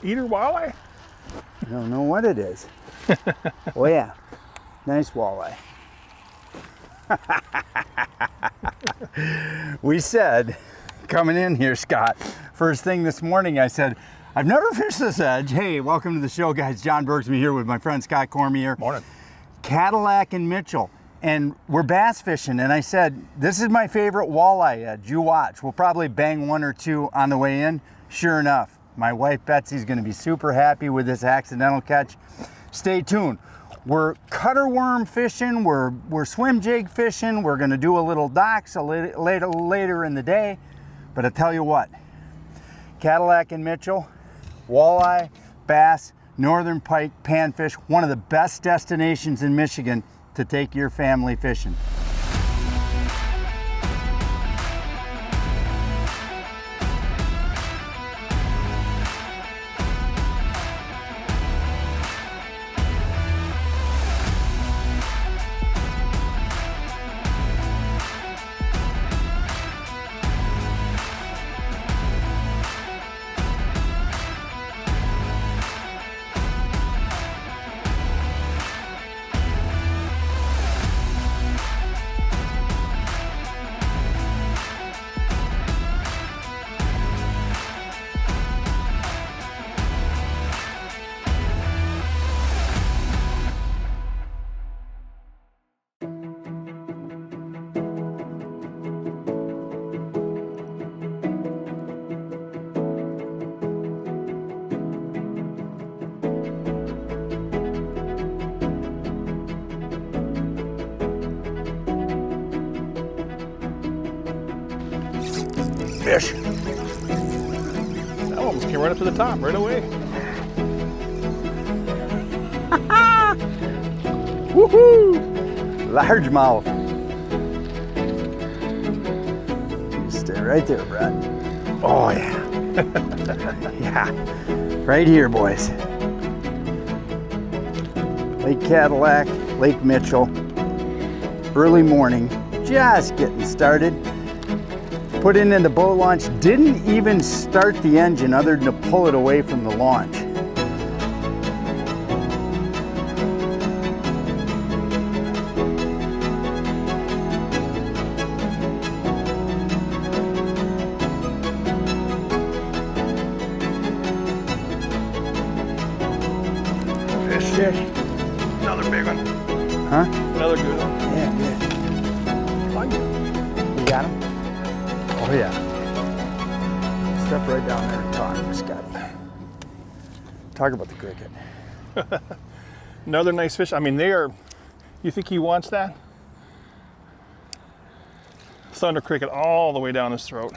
eater walleye? I don't know what it is. Oh yeah, nice walleye. We said, coming in here, Scott, first thing this morning I said, I've never fished this edge. Hey, welcome to the show, guys. John Bergsby here with my friend Scott Cormier. Morning. Cadillac and Mitchell. And we're bass fishing, and I said, this is my favorite walleye edge. You watch. We'll probably bang one or two on the way in. Sure enough, my wife Betsy's gonna be super happy with this accidental catch. Stay tuned. We're cutter worm fishing, we're swim jig fishing, we're gonna do a little docks later in the day. But I tell you what, Cadillac and Mitchell, walleye, bass, northern pike, panfish, one of the best destinations in Michigan to take your family fishing. Fish. That almost came right up to the top, right away. Woohoo! Largemouth. You stay right there, Brad. Oh yeah. Yeah. Right here, boys. Lake Cadillac, Lake Mitchell. Early morning, just getting started. Put it in the boat launch, didn't even start the engine other than to pull it away from the launch. Fish. Another big one. Huh? Another good one. Yeah, good. You got him? Oh yeah. Step right down there and talk, Scotty. Talk about the cricket. Another nice fish. I mean, they are, you think he wants that? Thunder cricket all the way down his throat.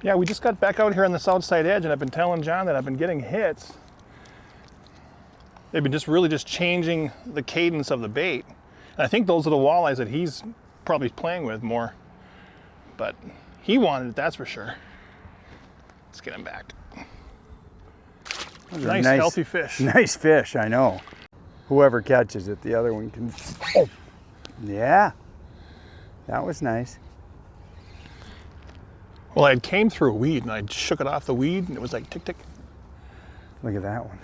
Yeah, we just got back out here on the south side edge, and I've been telling John that I've been getting hits. They've been really just changing the cadence of the bait. And I think those are the walleyes that he's probably playing with more. But he wanted it, that's for sure. Let's get him back. Nice, healthy fish. Nice fish, I know. Whoever catches it, the other one can. Oh, yeah, that was nice. Well, I came through a weed and I shook it off the weed and it was like tick, tick. Look at that one.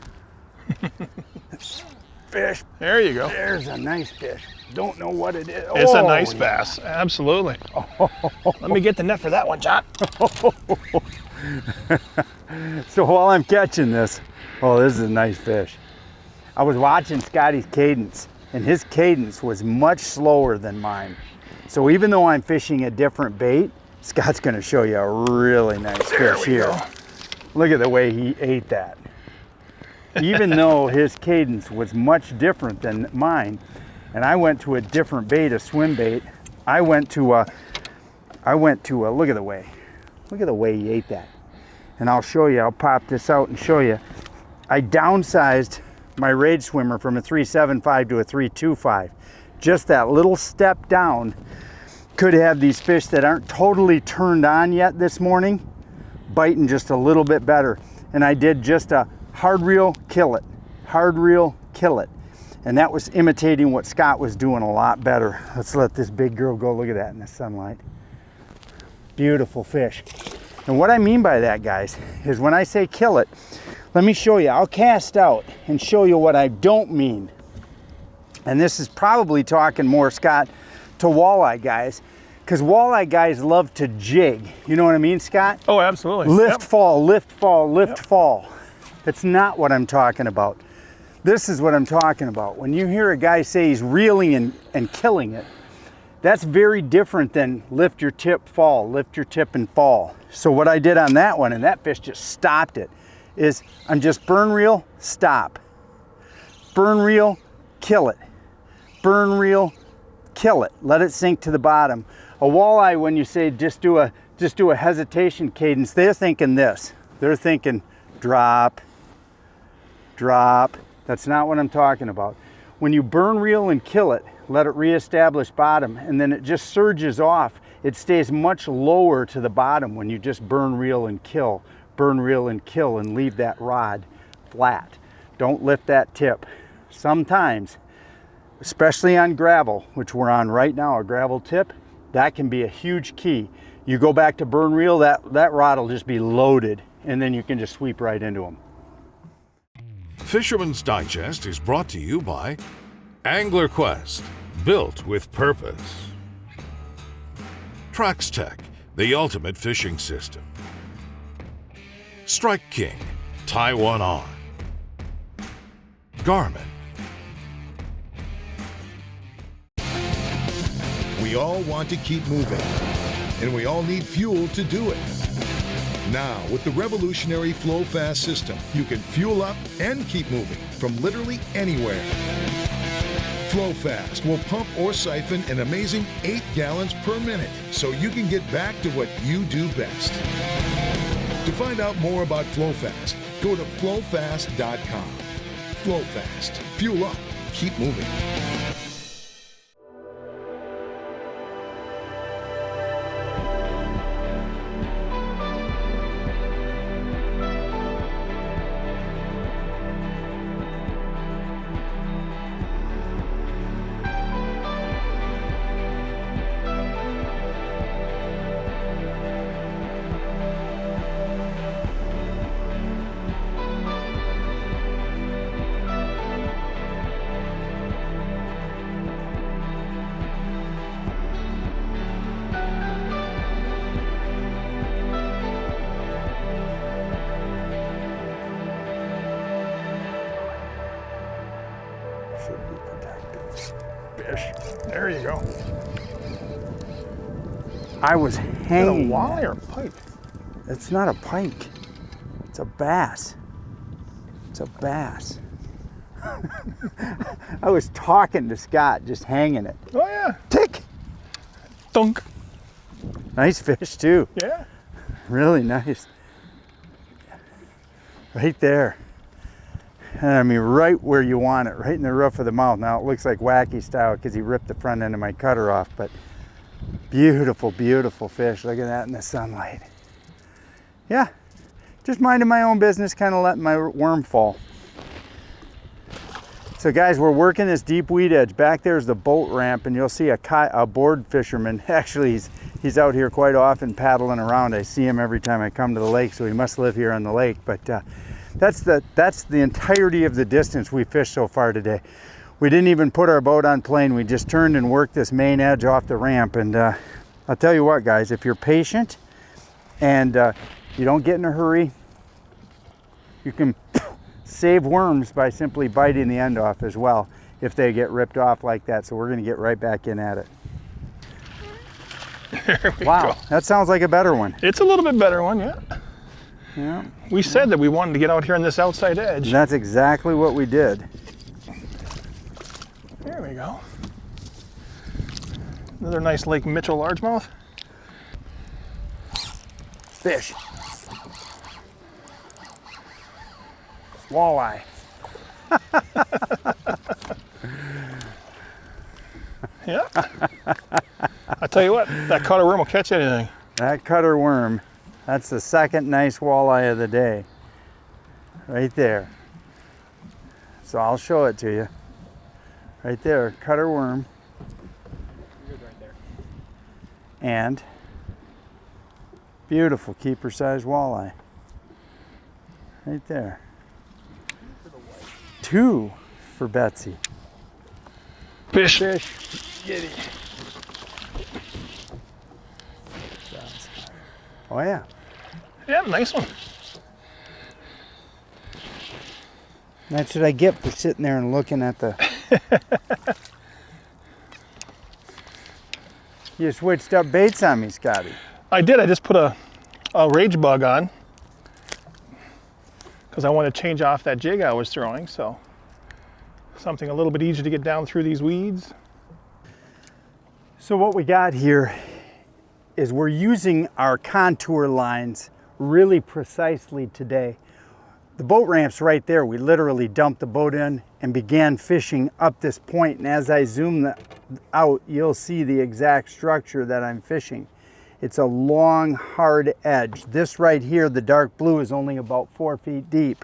Fish. There you go. There's a nice fish. Don't know what it is. It's a nice bass, absolutely. Let me get the net for that one, John. So while I'm catching this, oh, this is a nice fish. I was watching Scotty's cadence, and his cadence was much slower than mine. So even though I'm fishing a different bait, Scott's gonna show you a really nice fish here. Go. Look at the way he ate that. Even though his cadence was much different than mine, and I went to a different bait, a swim bait. I went to a, look at the way he ate that. And I'll show you, I'll pop this out and show you. I downsized my Rage Swimmer from a 3.75 to a 3.25. Just that little step down could have these fish that aren't totally turned on yet this morning, biting just a little bit better. And I did just a hard reel, kill it, hard reel, kill it. And that was imitating what Scott was doing a lot better. Let's let this big girl go. Look at that in the sunlight. Beautiful fish. And what I mean by that, guys, is when I say kill it, let me show you. I'll cast out and show you what I don't mean. And this is probably talking more, Scott, to walleye guys, because walleye guys love to jig. You know what I mean, Scott? Oh, absolutely. Lift, Yep. fall, lift, fall, lift, Yep. fall. That's not what I'm talking about. This is what I'm talking about. When you hear a guy say he's reeling and killing it, that's very different than lift your tip, fall, lift your tip and fall. So what I did on that one, and that fish just stopped it, is I'm just burn reel, stop. Burn reel, kill it. Burn reel, kill it. Let it sink to the bottom. A walleye, when you say just do a hesitation cadence, they're thinking this. They're thinking drop, drop. That's not what I'm talking about. When you burn reel and kill it, let it reestablish bottom, and then it just surges off. It stays much lower to the bottom when you just burn reel and kill, and leave that rod flat. Don't lift that tip. Sometimes, especially on gravel, which we're on right now, a gravel tip, that can be a huge key. You go back to burn reel, that rod will just be loaded, and then you can just sweep right into them. Fisherman's Digest is brought to you by Angler Quest, built with purpose. Traxstech, the ultimate fishing system. Strike King, tie one on. Garmin. We all want to keep moving, and we all need fuel to do it. Now, with the revolutionary Flo-Fast system, you can fuel up and keep moving from literally anywhere. Flo-Fast will pump or siphon an amazing 8 gallons per minute, so you can get back to what you do best. To find out more about Flo-Fast, go to flofast.com. Flo-Fast. Fuel up. Keep moving. Should be protected. Fish. There you go. I was Is it a hanging. walleye or a pike? It's not a pike. It's a bass. It's a bass. I was talking to Scott, just hanging it. Oh yeah. Tick! Thunk. Nice fish too. Yeah. Really nice. Right there. And I mean, right where you want it, right in the roof of the mouth. Now it looks like wacky style because he ripped the front end of my cutter off, but beautiful, beautiful fish. Look at that in the sunlight. Yeah, just minding my own business, kind of letting my worm fall. So guys, we're working this deep weed edge. Back there's the boat ramp, and you'll see a board fisherman. Actually, he's out here quite often paddling around. I see him every time I come to the lake, so he must live here on the lake. But that's the entirety of the distance we fished so far today. We didn't even put our boat on plane. We just turned and worked this main edge off the ramp. And I'll tell you what, guys, if you're patient and you don't get in a hurry, you can save worms by simply biting the end off as well if they get ripped off like that. So we're going to get right back in at it. There we Wow, go. that sounds like a better one. It's a little bit better one, yeah. Yeah, We said that we wanted to get out here on this outside edge. that's exactly what we did. There we go. Another nice Lake Mitchell largemouth. Fish. Walleye. Yeah. I tell you what, that cutter worm will catch anything. That cutter worm, that's the second nice walleye of the day. Right there. So I'll show it to you. Right there, cutter worm. And Beautiful keeper size walleye. Right there. 2 for Betsy. Fish. Fish. Giddy. Oh yeah. Yeah, nice one. That's what I get for sitting there and looking at the... You switched up baits on me, Scotty. I did. I just put a rage bug on because I want to change off that jig I was throwing. So something a little bit easier to get down through these weeds. So what we got here is we're using our contour lines really precisely today. The boat ramp's right there. We literally dumped the boat in and began fishing up this point. And as I zoom out, you'll see the exact structure that I'm fishing. It's a long, hard edge. This right here, the dark blue, is only about 4 feet deep.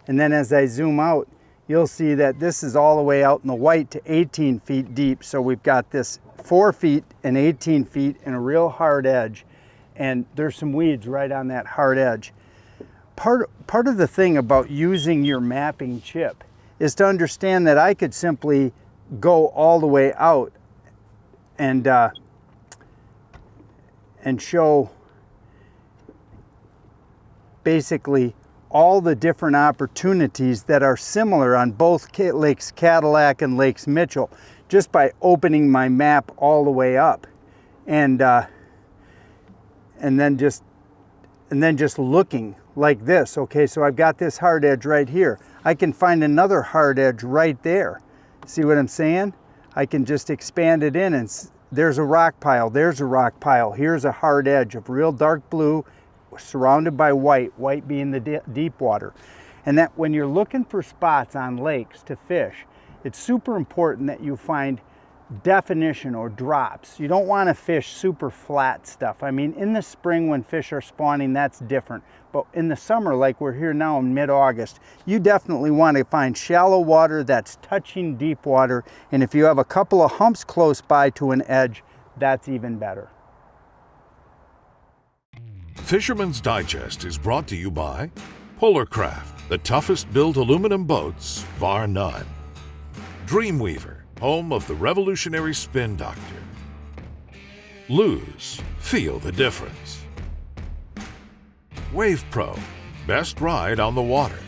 And then as I zoom out, you'll see that this is all the way out in the white to 18 feet deep. So we've got this 4 feet and 18 feet and a real hard edge. And there's some weeds right on that hard edge. Part of the thing about using your mapping chip is to understand that I could simply go all the way out and show basically all the different opportunities that are similar on both Lakes Cadillac and Lakes Mitchell just by opening my map all the way up and then just looking like this. Okay, so I've got this hard edge right here. I can find another hard edge right there. See what I'm saying? I can just expand it in and there's a rock pile, there's a rock pile. Here's a hard edge of real dark blue surrounded by white, white being the deep water. And that when you're looking for spots on lakes to fish, it's super important that you find definition or drops. You don't want to fish super flat stuff. I mean, in the spring when fish are spawning, that's different. But in the summer, like we're here now in mid-August, you definitely want to find shallow water that's touching deep water. And if you have a couple of humps close by to an edge, that's even better. Fisherman's Digest is brought to you by Kraft, the toughest built aluminum boats, bar none. Dreamweaver, home of the revolutionary spin doctor. Lose, feel the difference. WavePro, best ride on the water.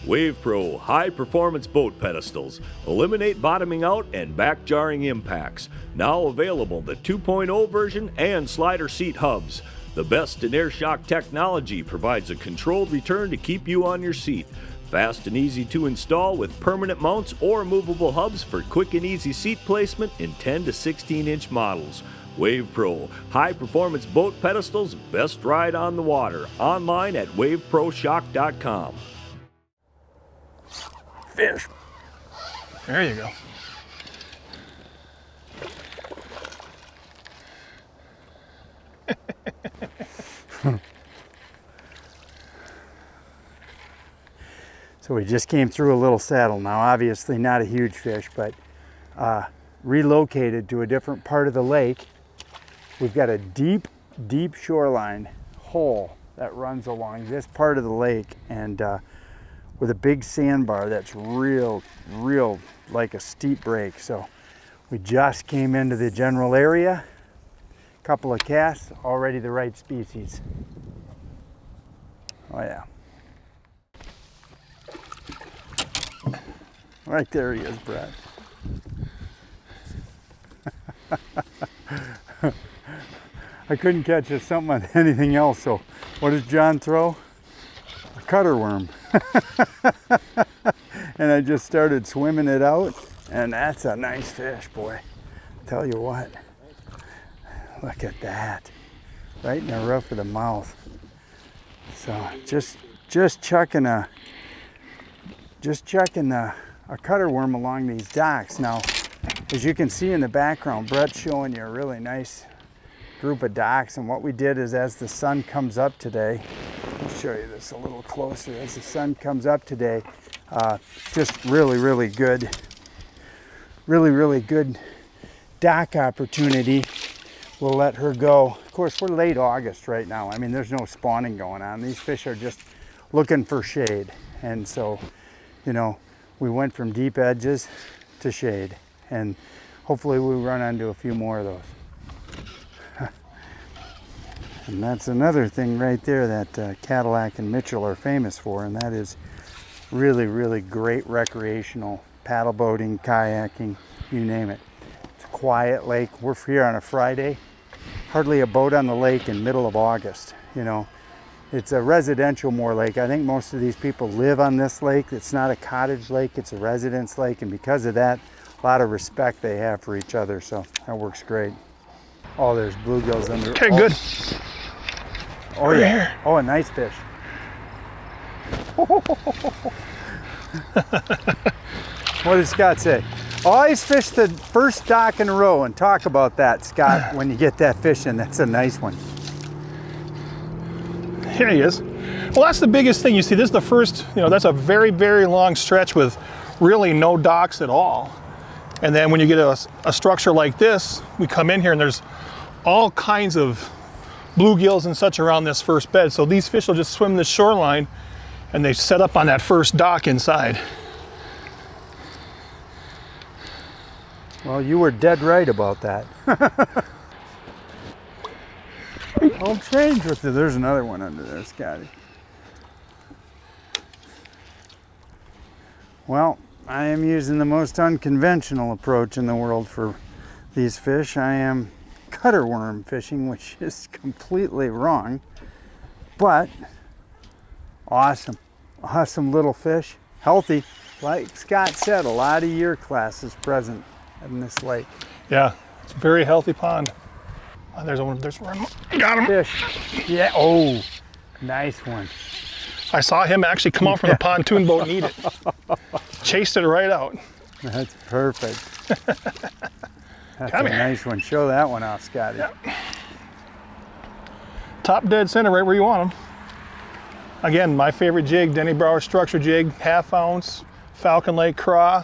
WavePro high-performance boat pedestals eliminate bottoming out and back-jarring impacts. Now available the 2.0 version and slider seat hubs. The best in air shock technology provides a controlled return to keep you on your seat. Fast and easy to install with permanent mounts or movable hubs for quick and easy seat placement in 10 to 16-inch models. WavePro, high-performance boat pedestals, best ride on the water. Online at waveproshock.com. Fish. There you go. So we just came through a little saddle. Now obviously not a huge fish, but relocated to a different part of the lake. We've got a deep, deep shoreline hole that runs along this part of the lake, and with a big sandbar that's real like a steep break. So we just came into the general area. Couple of casts, already the right species. Oh yeah. Right there he is, Brad. I couldn't catch something on anything else, so what does John throw? A cutter worm. And I just started swimming it out, and that's a nice fish, boy. Tell you what. Look at that. Right in the roof of the mouth. So just chucking a cutter worm along these docks. Now, as you can see in the background, Brett's showing you a really nice group of docks, and what we did is as the sun comes up today, I'll show you this a little closer. As the sun comes up today, just really good dock opportunity. we'll let her go. Of course, we're late August right now. I mean, there's no spawning going on. These fish are just looking for shade. And so, you know, we went from deep edges to shade. And hopefully we run into a few more of those. And that's another thing right there that Cadillac and Mitchell are famous for, and that is really, really great recreational paddle boating, kayaking, you name it. It's a quiet lake. We're here on a Friday. Hardly a boat on the lake in middle of August, you know. It's a residential more lake. I think most of these people live on this lake. It's not a cottage lake, it's a residence lake, and because of that, a lot of respect they have for each other, so that works great. Oh, there's bluegills under. Okay, good. Oh Right yeah. here. Oh, a nice fish. What did Scott say? Always fish the first dock in a row and talk about that, Scott, when you get that fish in. That's a nice one. Here he is. Well, that's the biggest thing. You see, this is the first, you know, that's a very, very long stretch with really no docks at all. And then when you get a structure like this, we come in here and there's all kinds of bluegills and such around this first bed. So these fish will just swim the shoreline and they set up on that first dock inside. Well, you were dead right about that. I'll change with you. There's another one under there, Scotty. Well, I am using the most unconventional approach in the world for these fish. I am cutter worm fishing, which is completely wrong, but awesome. Awesome little fish, healthy. Like Scott said, a lot of year classes present in this lake. Yeah, it's a very healthy pond. Oh, there's one, got him. Fish, yeah, oh, nice one. I saw him actually come out from the pontoon boat and eat it. Chased it right out. That's perfect. That's Come a here. nice one. Show that one off, Scotty. Yep. Top dead center, right where you want them. Again, my favorite jig, Denny Brower structure jig, 1/2 ounce, Falcon Lake craw.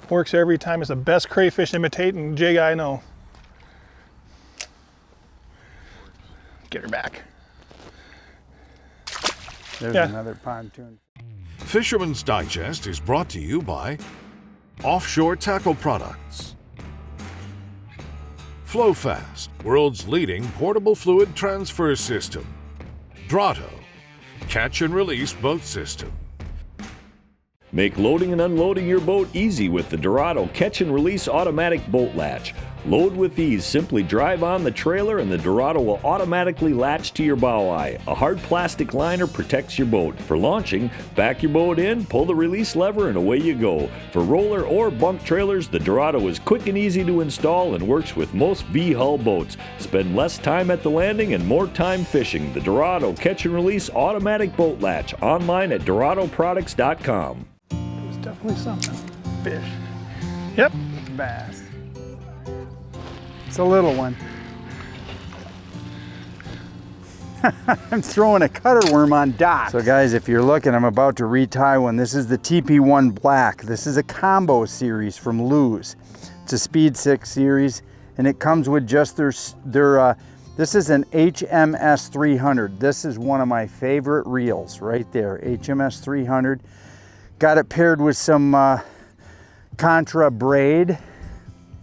Works every time. It's the best crayfish imitating jig I know. Get her back. There's Yeah. another pontoon. Fisherman's Digest is brought to you by Offshore Tackle Products, Flo-Fast, world's leading portable fluid transfer system, Drotto, catch and release boat system. Make loading and unloading your boat easy with the Drotto Catch and Release Automatic Boat Latch. Load with ease. Simply drive on the trailer and the Drotto will automatically latch to your bow eye. A hard plastic liner protects your boat. For launching, back your boat in, pull the release lever, and away you go. For roller or bunk trailers, the Drotto is quick and easy to install and works with most V-hull boats. Spend less time at the landing and more time fishing. The Drotto Catch and Release Automatic Boat Latch. Online at DrottoProducts.com. There's definitely something. Fish. Yep. Bass. It's a little one. I'm throwing a cutter worm on dock. So guys, if you're looking, I'm about to retie one. This is the TP1 Black. This is a combo series from Lew's. It's a Speed 6 series, and it comes with just their this is an HMS 300. This is one of my favorite reels right there, HMS 300. Got it paired with some Contra braid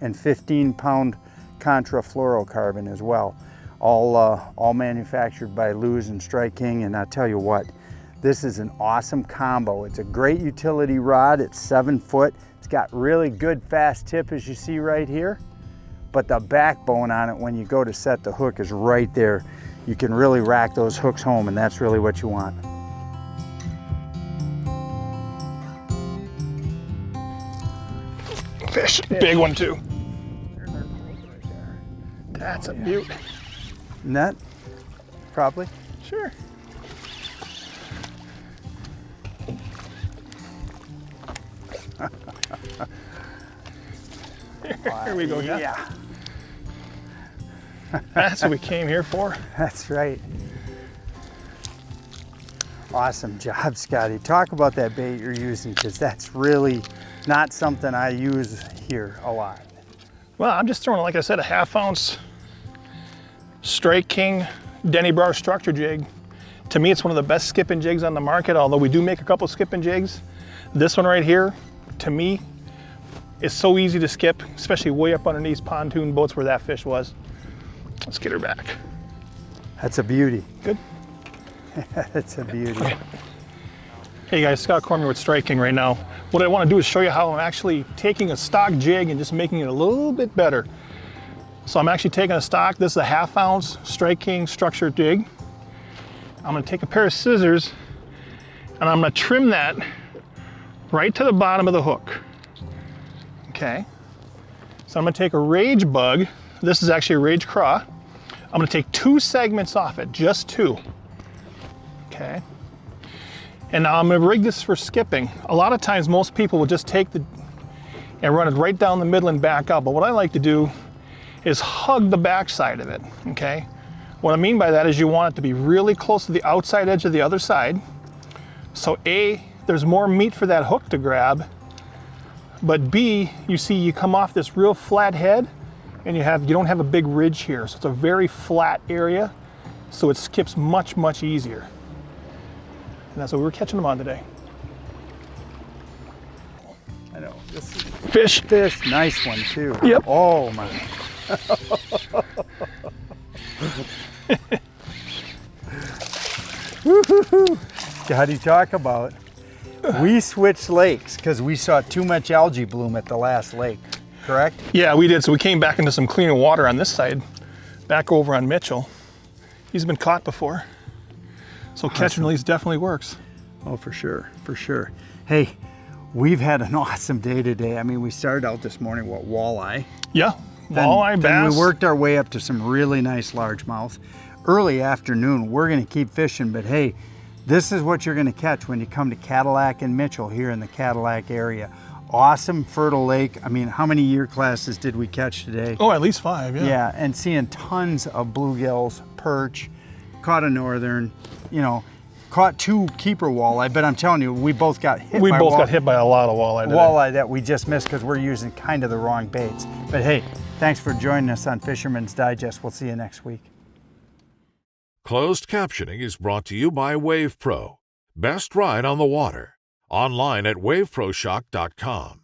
and 15-pound Contra fluorocarbon as well. All manufactured by Lew's and Strike King, and I tell you what, this is an awesome combo. It's a great utility rod. It's 7 foot. It's got really good fast tip, as you see right here, but the backbone on it when you go to set the hook is right there. You can really rack those hooks home, and that's really what you want. Fish. Big one too. That's a beaut. Net, probably. Sure. Here we go, yeah. That's what we came here for. That's right. Awesome job, Scotty. Talk about that bait you're using, because that's really not something I use here a lot. Well, I'm just throwing, like I said, a 1/2 ounce Strike King Denny Brauer structure jig. To me, it's one of the best skipping jigs on the market, although we do make a couple skipping jigs. This one right here, to me, is so easy to skip, especially way up underneath pontoon boats where that fish was. Let's get her back. That's a beauty. Good. That's a beauty. Hey guys, Scott Cormier with Strike King right now. What I want to do is show you how I'm actually taking a stock jig and just making it a little bit better. So I'm actually taking a stock, this is a 1/2 ounce Strike King structure jig. I'm going to take a pair of scissors and I'm going to trim that right to the bottom of the hook. Okay. So I'm going to take a rage bug. This is actually a rage craw. I'm going to take 2 segments off it, just 2. Okay. And now I'm going to rig this for skipping. A lot of times most people will just take and run it right down the middle and back up. But what I like to do is hug the back side of it, okay? What I mean by that is you want it to be really close to the outside edge of the other side. So A, there's more meat for that hook to grab, but B, you see you come off this real flat head and you don't have a big ridge here. So it's a very flat area, so it skips much, much easier. And that's what we're catching them on today. I know. This is Fish. fish, nice one too. Yep. Oh my. Woo-hoo-hoo. How do you talk about? We switched lakes because we saw too much algae bloom at the last lake, correct? Yeah, we did. So we came back into some cleaner water on this side, back over on Mitchell. He's been caught before. So catch and release definitely works. Oh, for sure, for sure. Hey, we've had an awesome day today. I mean, we started out this morning with walleye. Yeah, walleye, Then bass. we worked our way up to some really nice largemouth. Early afternoon, we're gonna keep fishing, but hey, this is what you're gonna catch when you come to Cadillac and Mitchell here in the Cadillac area. Awesome fertile lake. I mean, how many year classes did we catch today? Oh, at least 5, yeah. Yeah, and seeing tons of bluegills, perch, caught a northern, you know, caught 2 keeper walleye, but I'm telling you, we both got hit We by both got hit by a lot of walleye today. walleye that we just missed because we're using kind of the wrong baits. But hey, thanks for joining us on Fisherman's Digest. We'll see you next week. Closed captioning is brought to you by WavePro. Best ride on the water. Online at waveproshock.com.